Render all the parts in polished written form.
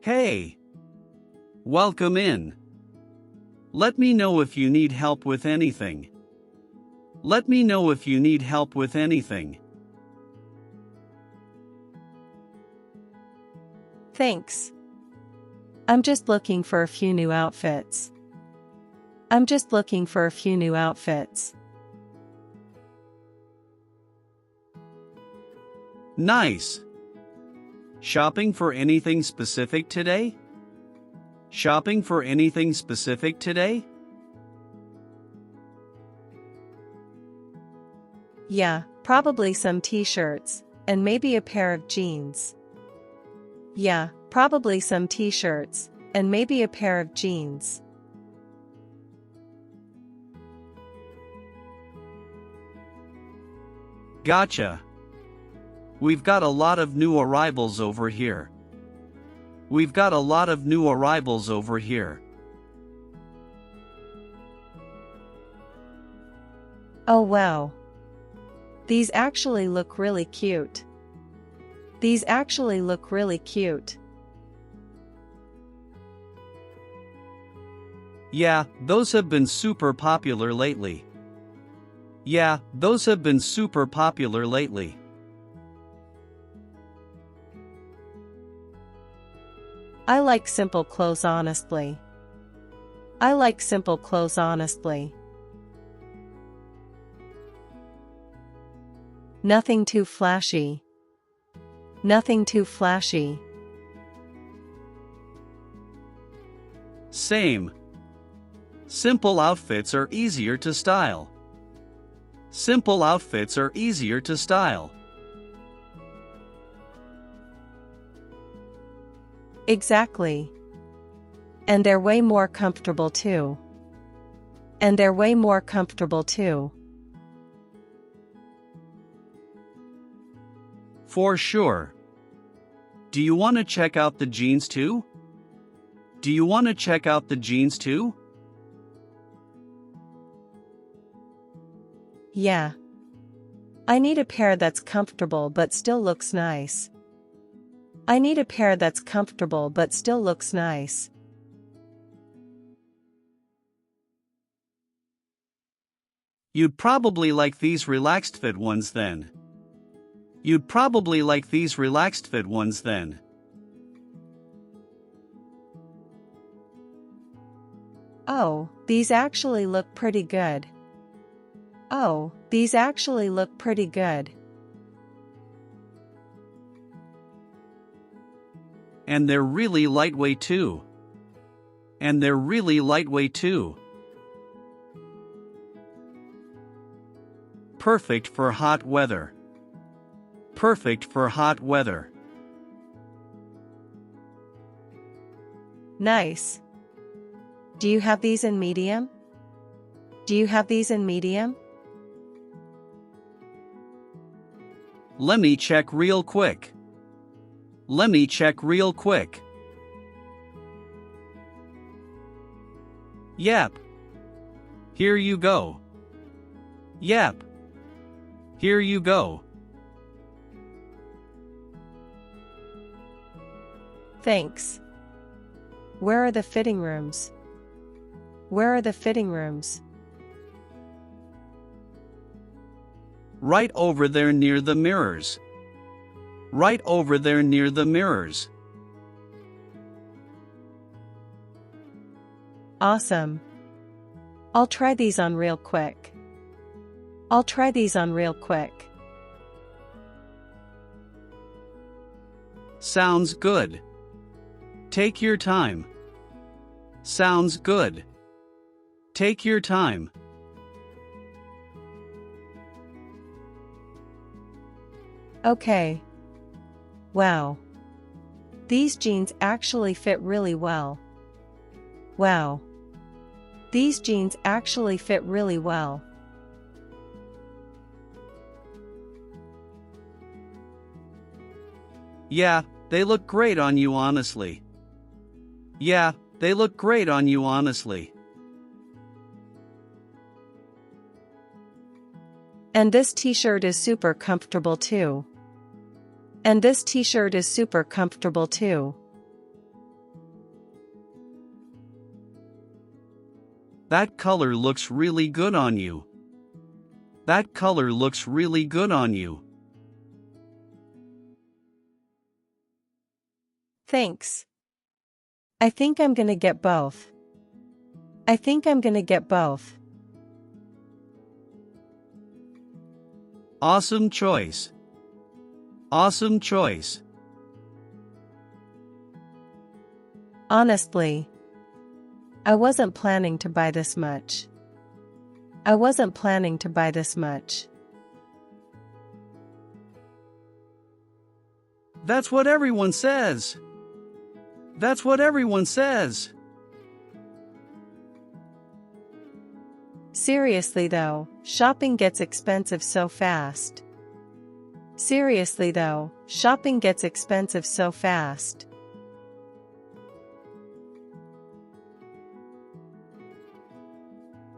Hey! Welcome in. Let me know if you need help with anything. Let me know if you need help with anything. Thanks. I'm just looking for a few new outfits. I'm just looking for a few new outfits. Nice. Shopping for anything specific today? Shopping for anything specific today? Yeah, probably some t-shirts, and maybe a pair of jeans. Yeah, probably some t-shirts, and maybe a pair of jeans. Gotcha. We've got a lot of new arrivals over here. We've got a lot of new arrivals over here. Oh wow. These actually look really cute. These actually look really cute. Yeah, those have been super popular lately. Yeah, those have been super popular lately. I like simple clothes honestly. I like simple clothes honestly. Nothing too flashy. Nothing too flashy. Same. Simple outfits are easier to style. Simple outfits are easier to style. Exactly. And they're way more comfortable too. And they're way more comfortable too. For sure. Do you want to check out the jeans too? Do you want to check out the jeans too? Yeah. I need a pair that's comfortable but still looks nice. I need a pair that's comfortable but still looks nice. You'd probably like these relaxed fit ones then. You'd probably like these relaxed fit ones then. Oh, these actually look pretty good. Oh, these actually look pretty good. And they're really lightweight too. And they're really lightweight too. Perfect for hot weather. Perfect for hot weather. Nice. Do you have these in medium? Do you have these in medium? Let me check real quick. Let me check real quick. Yep. Here you go. Yep. Here you go. Thanks. Where are the fitting rooms? Where are the fitting rooms? Right over there near the mirrors. Right over there near the mirrors. Awesome. I'll try these on real quick. I'll try these on real quick. Sounds good. Take your time. Sounds good. Take your time. Okay. Wow. These jeans actually fit really well. Wow. These jeans actually fit really well. Yeah, they look great on you honestly. Yeah, they look great on you honestly. And this t-shirt is super comfortable too. And this t-shirt is super comfortable too. That color looks really good on you. That color looks really good on you. Thanks. I think I'm gonna get both. I think I'm gonna get both. Awesome choice. Awesome choice. Honestly, I wasn't planning to buy this much. I wasn't planning to buy this much. That's what everyone says. That's what everyone says. Seriously though, shopping gets expensive so fast. Seriously though, shopping gets expensive so fast.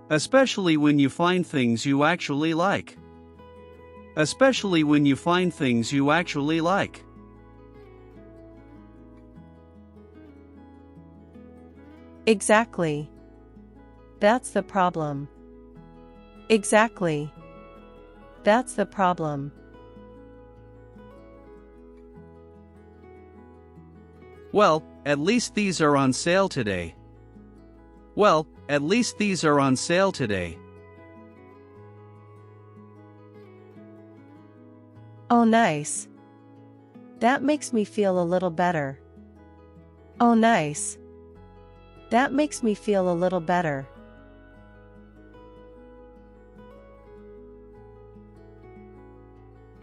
Especially when you find things you actually like. Especially when you find things you actually like. Exactly. That's the problem. Exactly. That's the problem. Well, at least these are on sale today. Well, at least these are on sale today. Oh, nice. That makes me feel a little better. Oh, nice. That makes me feel a little better.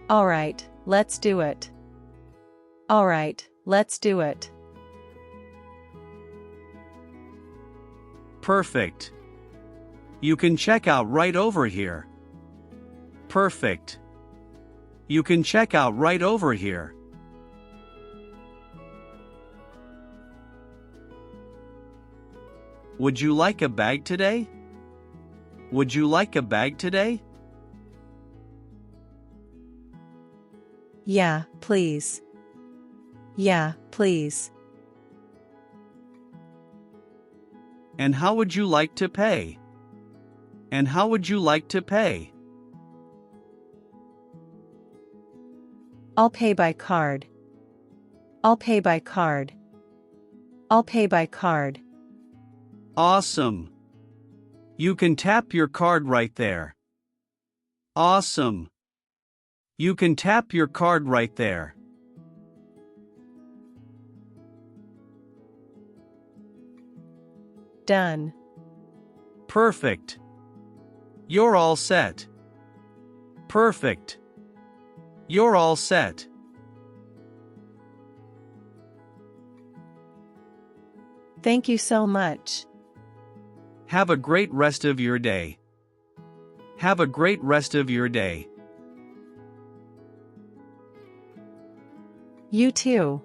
All right, let's do it. All right, let's do it. Perfect. You can check out right over here. Perfect. You can check out right over here. Would you like a bag today? Would you like a bag today? Yeah, please. Yeah, please. And how would you like to pay? And how would you like to pay? I'll pay by card. I'll pay by card. I'll pay by card. Awesome. You can tap your card right there. Awesome. You can tap your card right there. Done. Perfect. You're all set. Perfect. You're all set. Thank you so much. Have a great rest of your day. Have a great rest of your day. You too.